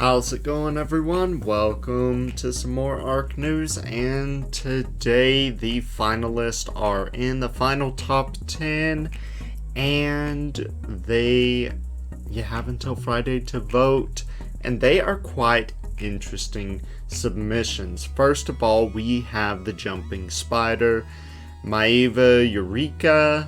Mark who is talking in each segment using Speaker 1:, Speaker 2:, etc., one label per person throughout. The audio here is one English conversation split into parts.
Speaker 1: How's it going, everyone? Welcome to some more ARK news, and today the finalists are in the final top 10, and you have until Friday to vote, and they are quite interesting submissions. First of all, we have the jumping spider, Maeva Eureka,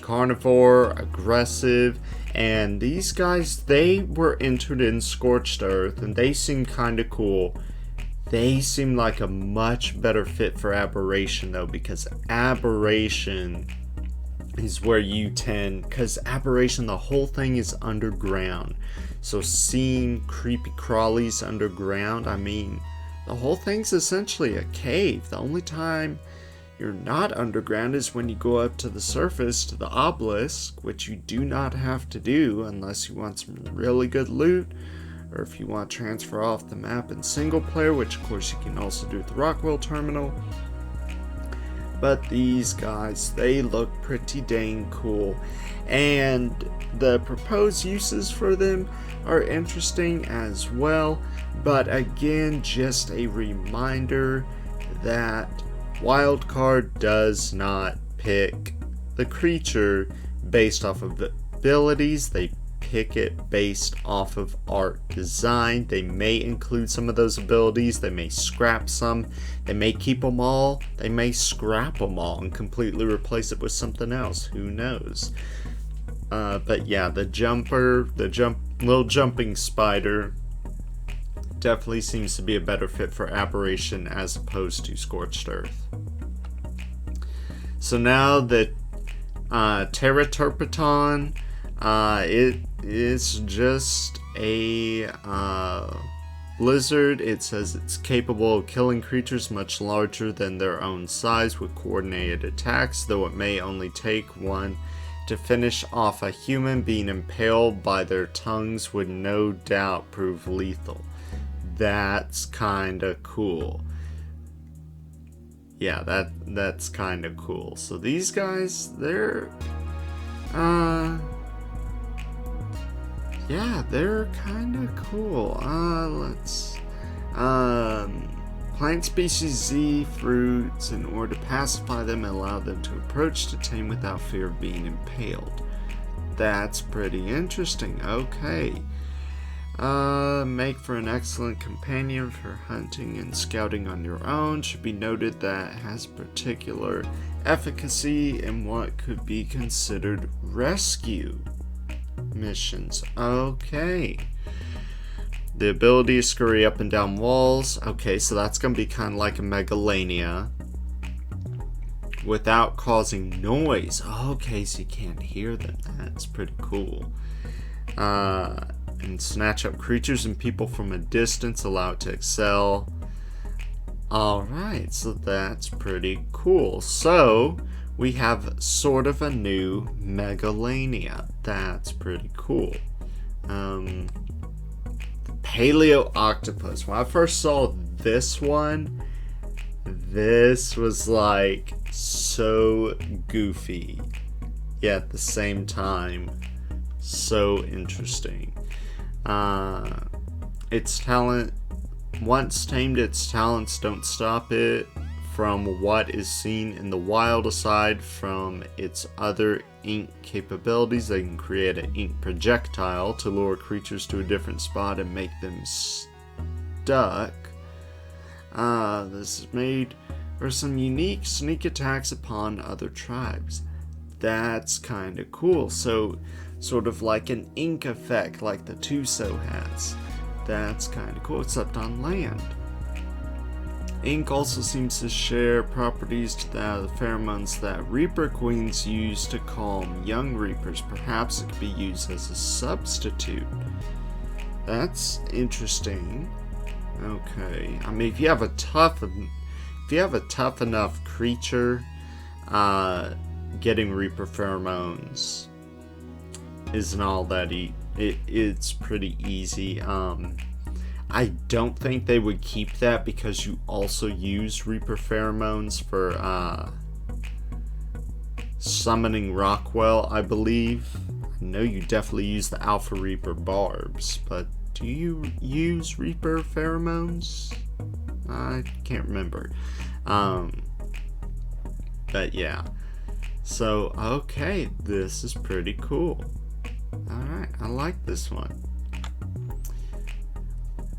Speaker 1: carnivore, aggressive, and these guys, they were entered in Scorched Earth, and they seem kind of cool. They seem like a much better fit for Aberration, though, because Aberration is where you tend, because Aberration, the whole thing is underground. So seeing creepy crawlies underground, I mean, the whole thing's essentially a cave. The only time you're not underground is when you go up to the surface, to the obelisk, which you do not have to do unless you want some really good loot, or if you want to transfer off the map in single player, which of course you can also do at the Rockwell terminal. But these guys, they look pretty dang cool, and the proposed uses for them are interesting as well. But again, just a reminder that Wildcard does not pick the creature based off of abilities. They pick it based off of art design. They may include some of those abilities. They may scrap some. They may keep them all. They may scrap them all and completely replace it with something else. Who knows? But yeah, the little jumping spider definitely seems to be a better fit for Aberration as opposed to Scorched Earth. So now the Teraterpeton, it is just a lizard. It says it's capable of killing creatures much larger than their own size with coordinated attacks, though it may only take one to finish off a human. Being impaled by their tongues would no doubt prove lethal. That's kinda cool. Yeah, that's kinda cool. So these guys, they're they're kinda cool. Plant species Z fruits in order to pacify them and allow them to approach to tame without fear of being impaled. That's pretty interesting. Okay. Make for an excellent companion for hunting and scouting on your own. Should be noted that it has particular efficacy in what could be considered rescue missions. Okay. The ability to scurry up and down walls. Okay, so that's going to be kind of like a Megalania without causing noise. Okay, so you can't hear them. That's pretty cool. And snatch up creatures and people from a distance, allow it to excel. Alright, so that's pretty cool. So, we have sort of a new Megalania. That's pretty cool. Palaeoctopus. When I first saw this one, this was like so goofy, yet at the same time so interesting. Its talent, once tamed, its talents don't stop it from what is seen in the wild. Aside from its other ink capabilities, they can create an ink projectile to lure creatures to a different spot and make them stuck. This is made for some unique sneak attacks upon other tribes. That's kind of cool. So sort of like an ink effect like the Tuso has. That's kind of cool, except on land. Ink also seems to share properties to that of the pheromones that Reaper Queens use to calm young Reapers. Perhaps it could be used as a substitute. That's interesting. Okay, I mean, if you have a tough enough creature, getting Reaper pheromones isn't all that it's pretty easy. I don't think they would keep that because you also use Reaper pheromones for summoning Rockwell, I believe. I know you definitely use the Alpha Reaper barbs, but Do you use Reaper pheromones? I can't remember. But yeah. So, okay, this is pretty cool. Alright, I like this one.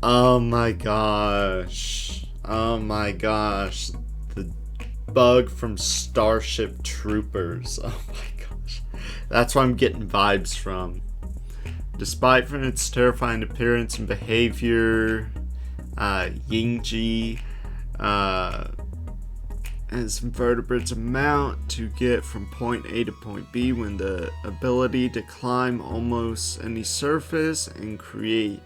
Speaker 1: Oh my gosh. Oh my gosh. The bug from Starship Troopers. Oh my gosh. That's what I'm getting vibes from. Despite from its terrifying appearance and behavior, yingi, as vertebrates amount to get from point A to point B when the ability to climb almost any surface and create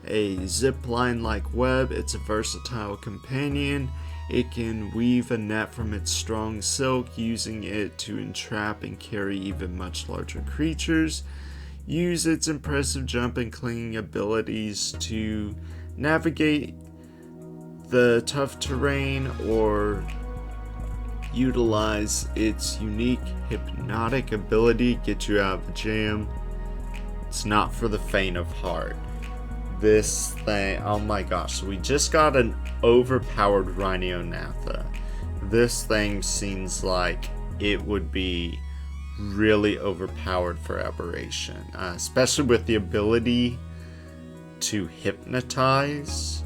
Speaker 1: a zip line like web. It's a versatile companion. It can weave a net from its strong silk, using it to entrap and carry even much larger creatures. Use its impressive jump and clinging abilities to navigate the tough terrain, or utilize its unique hypnotic ability, get you out of a jam. It's not for the faint of heart. This thing, oh my gosh, so we just got an overpowered Rhinognatha. This thing seems like it would be really overpowered for Aberration, especially with the ability to hypnotize.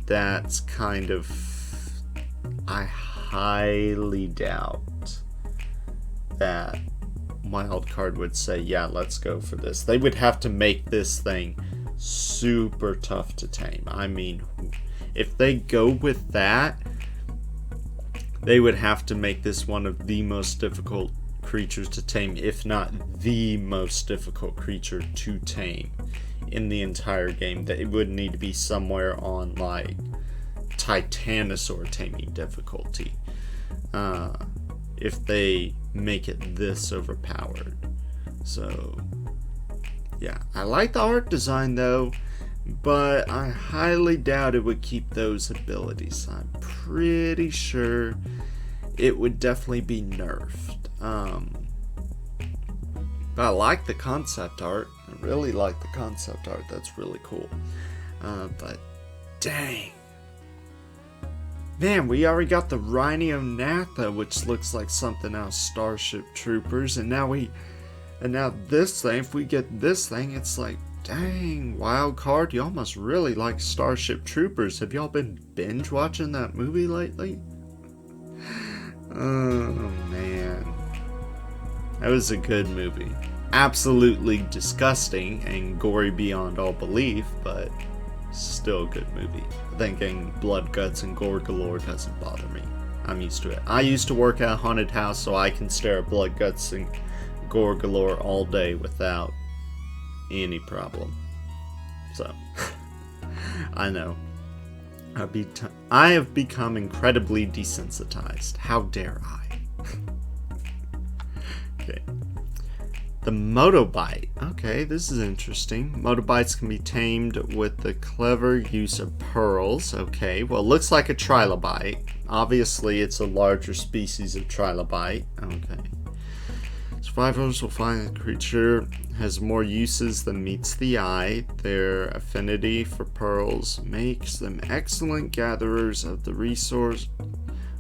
Speaker 1: That's kind of, I highly doubt that Wildcard would say, yeah, let's go for this. They would have to make this thing super tough to tame. I mean, if they go with that, they would have to make this one of the most difficult creatures to tame, if not the most difficult creature to tame in the entire game. That it would need to be somewhere on like Titanosaur taming difficulty if they make it this overpowered. So yeah, I like the art design though, but I highly doubt it would keep those abilities. I'm pretty sure it would definitely be nerfed. But I like the concept art. I really like the concept art. That's really cool. But dang. Man, we already got the Rhinognatha, which looks like something out of Starship Troopers, and now this thing, if we get this thing, it's like, dang, Wildcard, y'all must really like Starship Troopers. Have y'all been binge watching that movie lately? Oh man. That was a good movie. Absolutely disgusting and gory beyond all belief, but still a good movie. Thinking blood, guts, and gore galore doesn't bother me. I'm used to it. I used to work at a haunted house, so I can stare at blood, guts, and gore galore all day without any problem. So, I know. I have become incredibly desensitized. How dare I? Okay. The Motobite. Okay, this is interesting. Motobites can be tamed with the clever use of pearls. Okay, well, it looks like a trilobite. Obviously, it's a larger species of trilobite. Okay. Survivors will find the creature has more uses than meets the eye. Their affinity for pearls makes them excellent gatherers of the resource,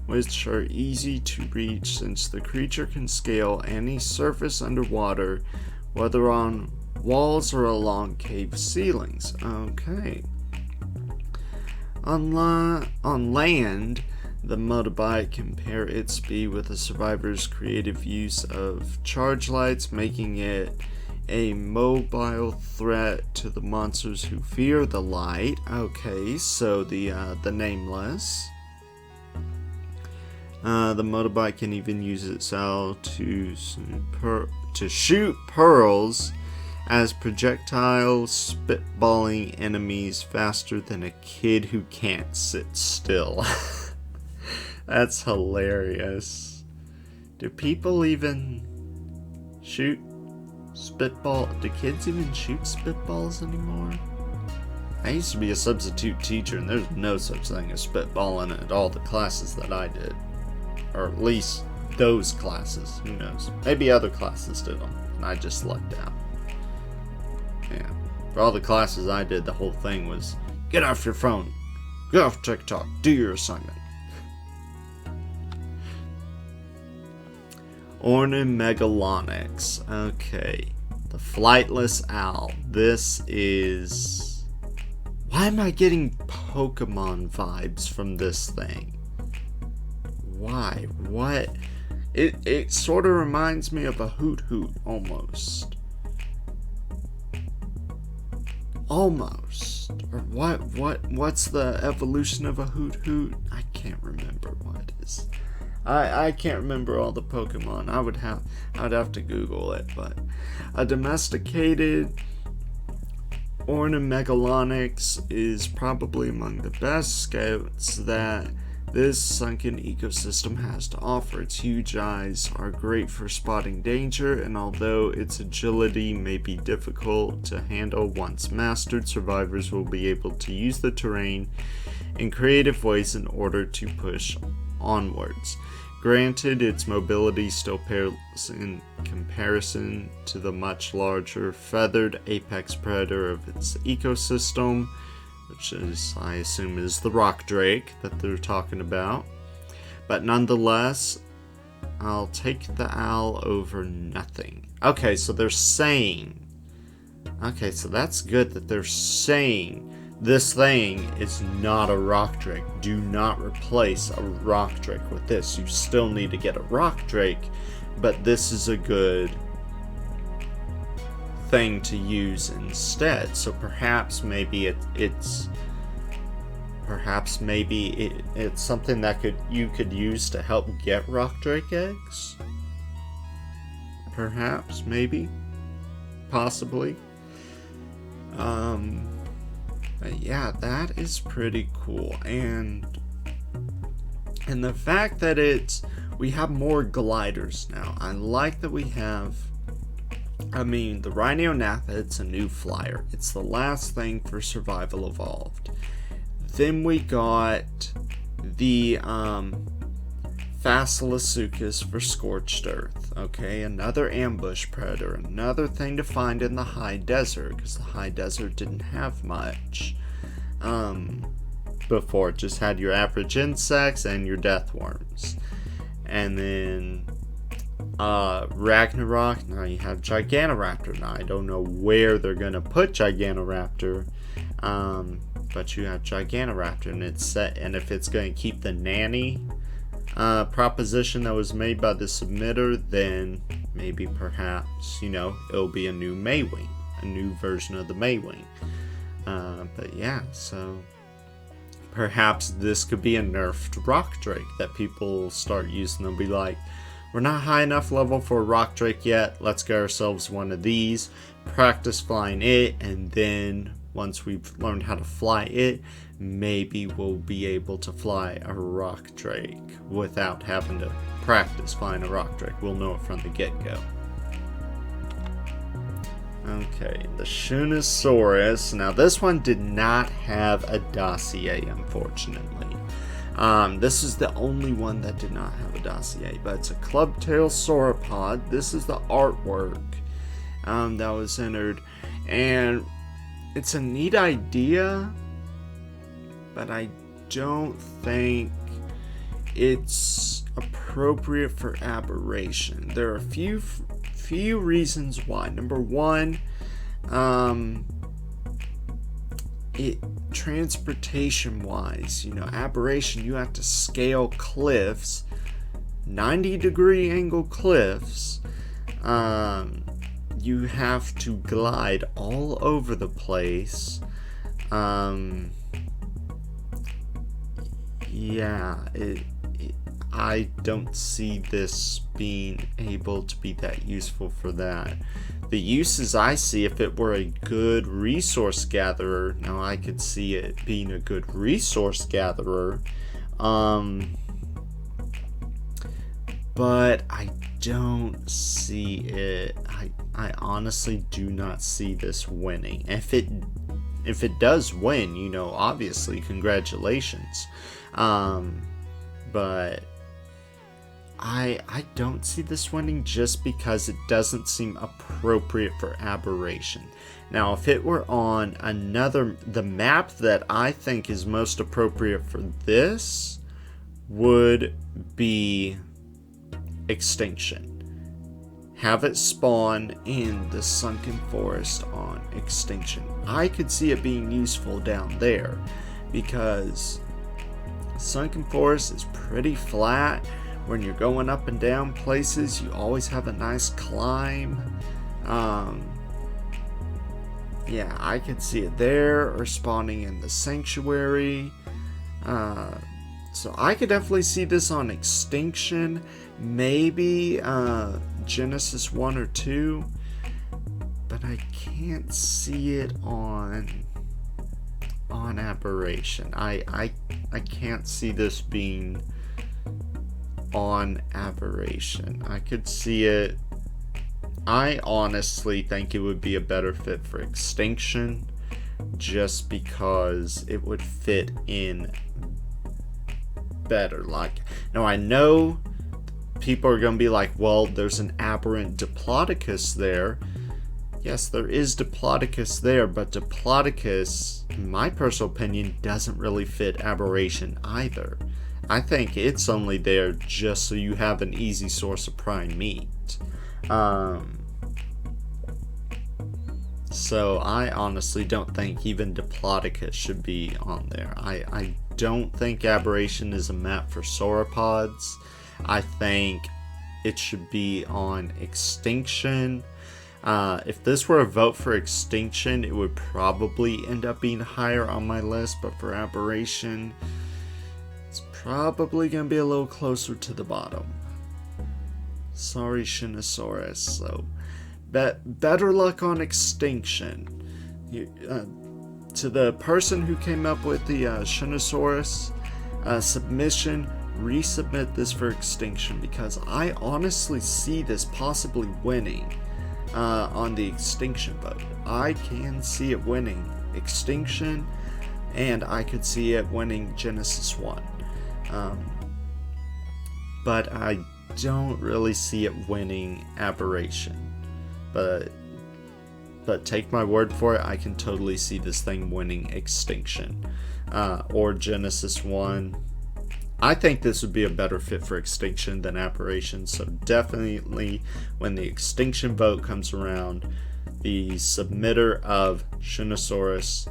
Speaker 1: which are easy to reach since the creature can scale any surface underwater, whether on walls or along cave ceilings. Okay. On land, the Motobite can pair its speed with the survivor's creative use of charge lights, making it a mobile threat to the monsters who fear the light. Okay, so the nameless. The Motobite can even use itself to shoot pearls as projectiles, spitballing enemies faster than a kid who can't sit still. That's hilarious. Do people even shoot spitball? Do kids even shoot spitballs anymore? I used to be a substitute teacher, and there's no such thing as spitballing at all the classes that I did. Or at least those classes. Who knows? Maybe other classes did them, and I just lucked out. Yeah. For all the classes I did, the whole thing was, get off your phone, get off TikTok, do your assignment. Ornimegalonyx. Okay. The flightless owl. This is... Why am I getting Pokemon vibes from this thing? Why? What? It sort of reminds me of a Hoot Hoot, almost. Almost. Or what's the evolution of a Hoot Hoot? I can't remember what it is. I can't remember all the Pokemon. I would have to Google it, but a domesticated Ornimegalonyx is probably among the best scouts that this sunken ecosystem has to offer. Its huge eyes are great for spotting danger, and although its agility may be difficult to handle, once mastered, survivors will be able to use the terrain in creative ways in order to push onwards. Granted, its mobility still pales in comparison to the much larger feathered apex predator of its ecosystem, which is, I assume, is the rock drake that they're talking about. But nonetheless, I'll take the owl over nothing. Okay, so they're saying... Okay, so that's good that they're saying this thing is not a rock drake. Do not replace a rock drake with this. You still need to get a rock drake, but this is a good thing to use instead. So perhaps maybe it's something that you could use to help get rock drake eggs. Perhaps, maybe, possibly. But yeah, that is pretty cool, and the fact that we have more gliders now. I like that we have. I mean, the Rhinognatha, it's a new flyer. It's the last thing for Survival Evolved. Then we got the Koolasuchus for Scorched Earth. Okay, another ambush predator, another thing to find in the high desert, because the high desert didn't have much before. It just had your average insects and your death worms. And then Ragnarok, now you have Gigantoraptor. Now I don't know where they're gonna put Gigantoraptor, but you have Gigantoraptor, and it's set. And if it's going to keep the nanny proposition that was made by the submitter, then maybe perhaps, it'll be a new Maywing, a new version of the Maywing. But yeah, so perhaps this could be a nerfed rock drake that people start using. They'll be like, we're not high enough level for a rock drake yet, let's get ourselves one of these, practice flying it, and then once we've learned how to fly it, maybe we'll be able to fly a rock drake without having to practice flying a rock drake. We'll know it from the get-go. Okay, the Shunosaurus. Now this one did not have a dossier, unfortunately. This is the only one that did not have a dossier, but it's a clubtail sauropod. This is the artwork that was entered, and it's a neat idea, but I don't think it's appropriate for Aberration. There are a few reasons why. Number one, transportation wise, Aberration, you have to scale cliffs, 90-degree angle cliffs. You have to glide all over the place. I don't see this being able to be that useful for that. The uses I see, if it were a good resource gatherer, now I could see it being a good resource gatherer, but I don't see it. I honestly do not see this winning. If it does win, obviously congratulations, but I don't see this winning just because it doesn't seem appropriate for Aberration. Now, if it were on the map that I think is most appropriate for this would be Extinction. Have it spawn in the Sunken Forest on Extinction. I could see it being useful down there because Sunken Forest is pretty flat. When you're going up and down places, you always have a nice climb. Yeah, I could see it there, or spawning in the Sanctuary. So I could definitely see this on Extinction. Maybe Genesis 1 or 2. But I can't see it on Aberration. I can't see this being on Aberration. I could see it. I honestly think it would be a better fit for Extinction, just because it would fit in better. Like, now I know people are going to be like, well, there's an aberrant Diplodocus there. Yes, there is Diplodocus there, but Diplodocus, in my personal opinion, doesn't really fit Aberration either. I think it's only there just so you have an easy source of prime meat. So I honestly don't think even Diplodocus should be on there. I don't think Aberration is a map for sauropods. I think it should be on Extinction. If this were a vote for Extinction, it would probably end up being higher on my list, but for Aberration, it's probably going to be a little closer to the bottom. Sorry, Shunosaurus. So, better luck on Extinction. To the person who came up with the Shunosaurus submission, resubmit this for Extinction, because I honestly see this possibly winning on the Extinction vote. I can see it winning Extinction, and I could see it winning Genesis 1. But I don't really see it winning Aberration. But take my word for it, I can totally see this thing winning Extinction. Or Genesis 1. I think this would be a better fit for Extinction than Aberration, so definitely when the Extinction vote comes around, the submitter of Shunosaurus,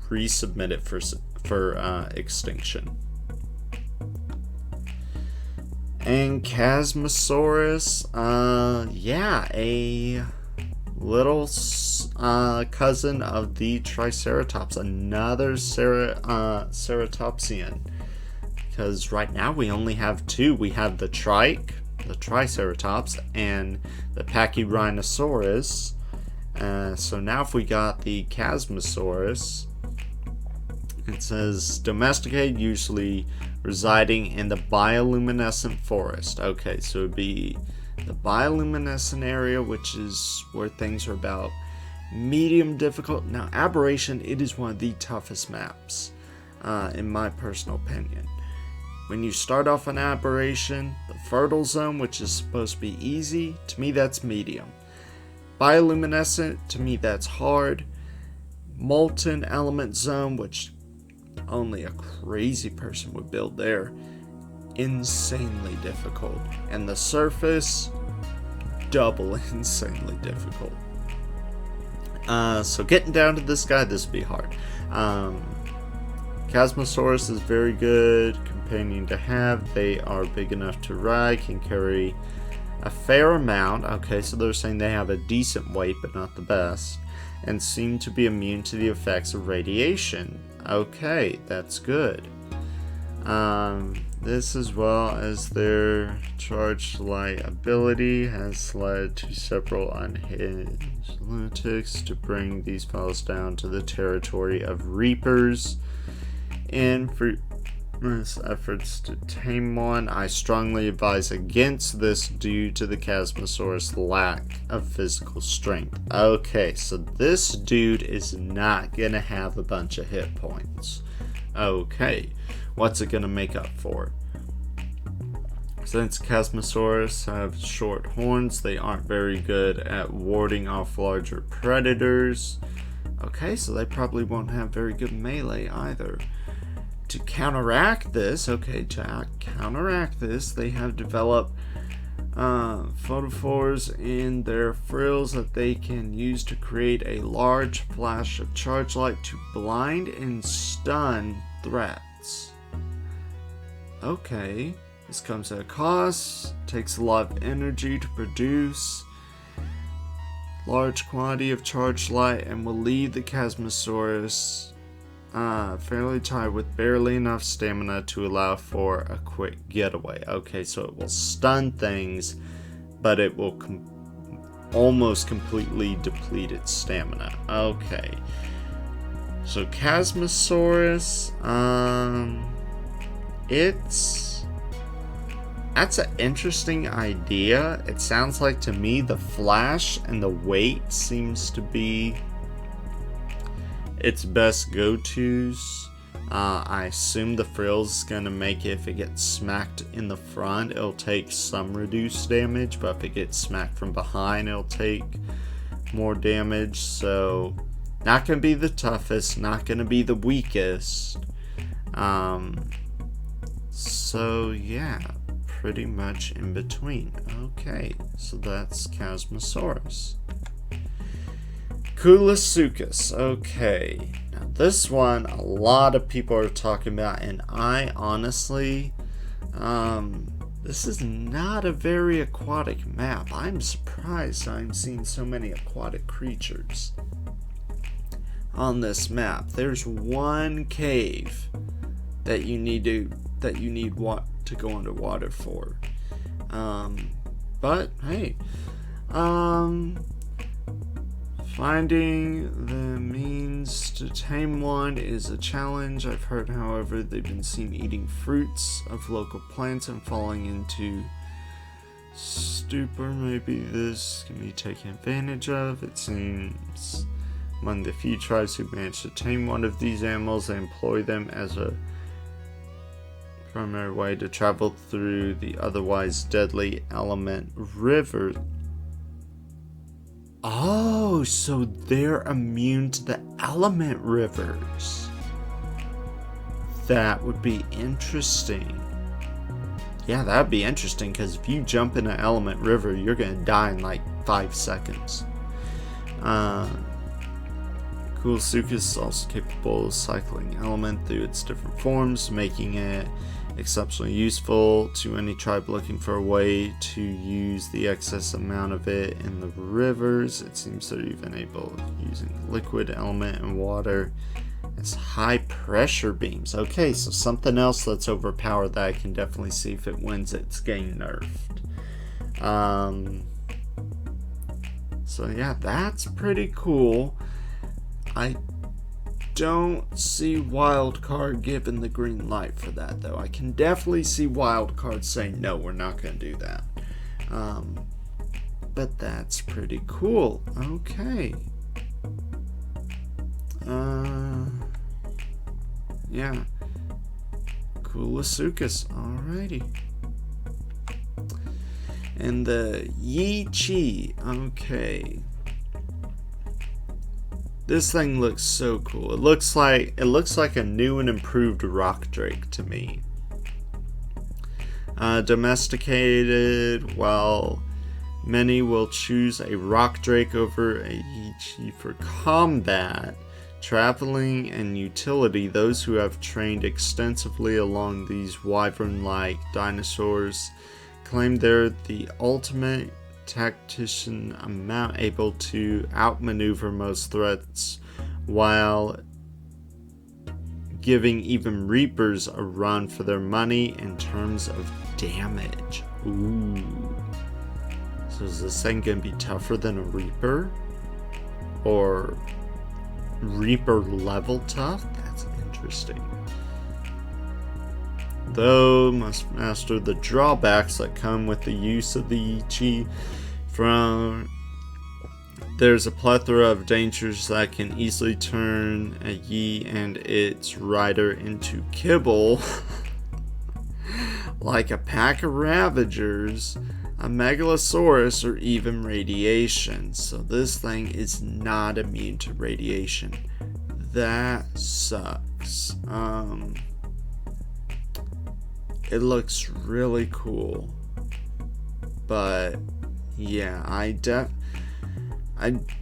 Speaker 1: resubmit it for Extinction. And Chasmosaurus, yeah, a little cousin of the Triceratops, another ceratopsian. Because right now we only have two. We have the Triceratops, and the Pachyrhinosaurus. So now if we got the Chasmosaurus, it says domesticated, usually residing in the bioluminescent forest. Okay, so it would be the bioluminescent area, which is where things are about medium difficult. Now, Aberration, it is one of the toughest maps, in my personal opinion. When you start off an Aberration, the fertile zone, which is supposed to be easy, to me that's medium. Bioluminescent, to me that's hard. Molten element zone, which only a crazy person would build there, insanely difficult. And the surface, double insanely difficult. So getting down to this guy, this would be hard. Chasmosaurus is very good companion to have. They are big enough to ride, can carry a fair amount. Okay, so they're saying they have a decent weight, but not the best, and seem to be immune to the effects of radiation. Okay, that's good. This, as well as their charged light ability, has led to several unhinged lunatics to bring these fellows down to the territory of Reapers. In fruitless efforts to tame one, I strongly advise against this due to the Chasmosaurus' lack of physical strength. Okay, so this dude is not gonna have a bunch of hit points. Okay, what's it gonna make up for? Since Chasmosaurus have short horns, they aren't very good at warding off larger predators. Okay, so they probably won't have very good melee either. To counteract this, they have developed photophores in their frills that they can use to create a large flash of charge light to blind and stun threats. Okay, this comes at a cost, takes a lot of energy to produce large quantity of charged light, and will leave the Chasmosaurus fairly tired with barely enough stamina to allow for a quick getaway. Okay, so it will stun things, but it will almost completely deplete its stamina. Okay, so Chasmosaurus, that's an interesting idea. It sounds like to me the flash and the weight seems to be its best go-tos. I assume the frill's gonna make it, if it gets smacked in the front, it'll take some reduced damage, but if it gets smacked from behind, it'll take more damage. So, not gonna be the toughest, not gonna be the weakest. So yeah, pretty much in between. Okay, so that's Chasmosaurus. Koolasuchus. Okay, now this one a lot of people are talking about, and I honestly, this is not a very aquatic map. I'm surprised I'm seeing so many aquatic creatures on this map. There's one cave that you need to go underwater for. But hey, finding the means to tame one is a challenge. I've heard, however, they've been seen eating fruits of local plants and falling into stupor. Maybe this can be taken advantage of. It seems among the few tribes who manage to tame one of these animals, they employ them as a primary way to travel through the otherwise deadly element river. Oh, so they're immune to the element rivers. That would be interesting. Yeah, that would be interesting, because if you jump in an element river, you're going to die in like 5 seconds. Koolasuchus is also capable of cycling element through its different forms, making it exceptionally useful to any tribe looking for a way to use the excess amount of it in the rivers. It seems they're even able of using liquid, element, and water as high pressure beams. Okay, so something else that's overpowered that I can definitely see if it wins, it's getting nerfed. So yeah, that's pretty cool. I don't see Wildcard giving the green light for that, though. I can definitely see Wildcard saying, no, we're not going to do that. But that's pretty cool. Okay. Yeah. Koolasuchus. Alrighty. And the Yingi. Okay. This thing looks so cool. It looks like a new and improved rock drake to me. Domesticated, while many will choose a rock drake over a yingi for combat, traveling, and utility, those who have trained extensively along these wyvern-like dinosaurs claim they're the ultimate tactician amount, able to outmaneuver most threats while giving even reapers a run for their money in terms of damage. Ooh. So is this thing gonna be tougher than a reaper? Or reaper level tough? That's interesting. Though must master the drawbacks that come with the use of the yingi. There's a plethora of dangers that can easily turn a yi and its rider into kibble. like a pack of Ravagers, a Megalosaurus, or even radiation. So this thing is not immune to radiation. That sucks. It looks really cool. But yeah, I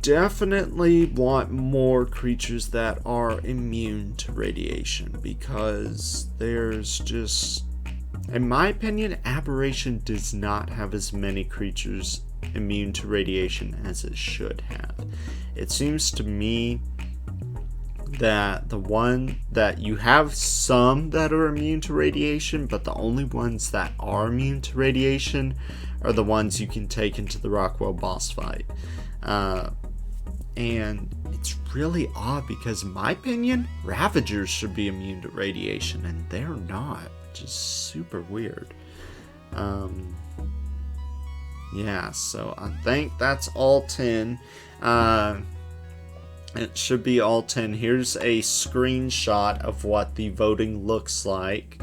Speaker 1: definitely want more creatures that are immune to radiation, because there's just, in my opinion, Aberration does not have as many creatures immune to radiation as it should have. It seems to me that the one that you have some that are immune to radiation, but the only ones that are immune to radiation are the ones you can take into the Rockwell boss fight. And it's really odd because, in my opinion, Ravagers should be immune to radiation, and they're not, which is super weird. Yeah, so I think that's all 10. It should be all 10. Here's a screenshot of what the voting looks like.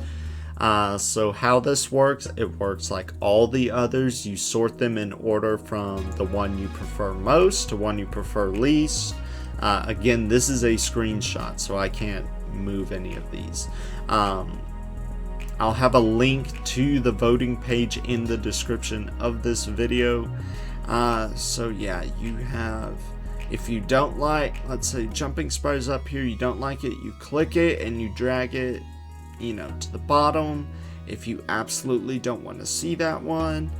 Speaker 1: So how this works, it works like all the others. You sort them in order from the one you prefer most to one you prefer least. Again, this is a screenshot, so I can't move any of these. I'll have a link to the voting page in the description of this video. So yeah, you have, if you don't like, let's say Jumping Spider's up here, you don't like it, you click it and you drag it, you know, to the bottom. If you absolutely don't want to see that one,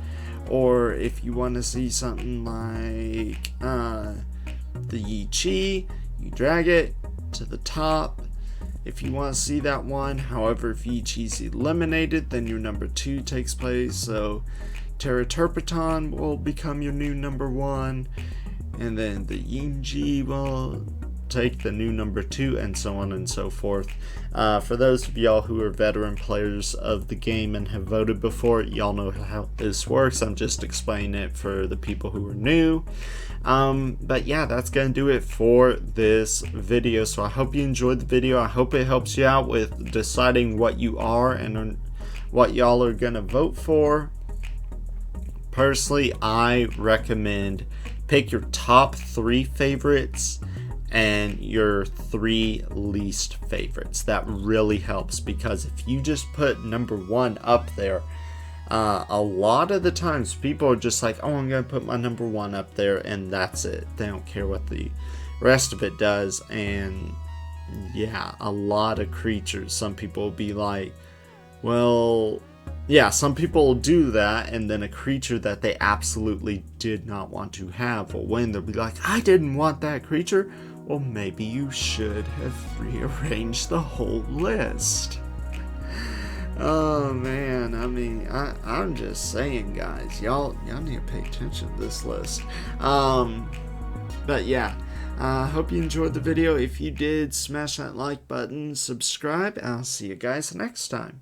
Speaker 1: or if you want to see something like the Yi-Chi, you drag it to the top. If you want to see that one, however, if Yi-Chi's eliminated, then your number 2 takes place. So Teraterpeton will become your new number 1, and then the yingi will take the new number 2, and so on and so forth. For those of y'all who are veteran players of the game and have voted before, y'all know how this works. I'm just explaining it for the people who are new. But yeah, that's gonna do it for this video. So I hope you enjoyed the video. I hope it helps you out with deciding what you are and what y'all are gonna vote for. Personally, I recommend pick your top 3 favorites and your 3 least favorites. That really helps, because if you just put number 1 up there, a lot of the times people are just like, oh, I'm gonna put my number 1 up there, and that's it. They don't care what the rest of it does. And yeah, a lot of creatures, some people will be like, well, yeah, some people will do that, and then a creature that they absolutely did not want to have will win. They'll be like, I didn't want that creature. Well, maybe you should have rearranged the whole list. Oh man, I mean, I'm just saying, guys, y'all need to pay attention to this list. But yeah, I hope you enjoyed the video. If you did, smash that like button, subscribe, and I'll see you guys next time.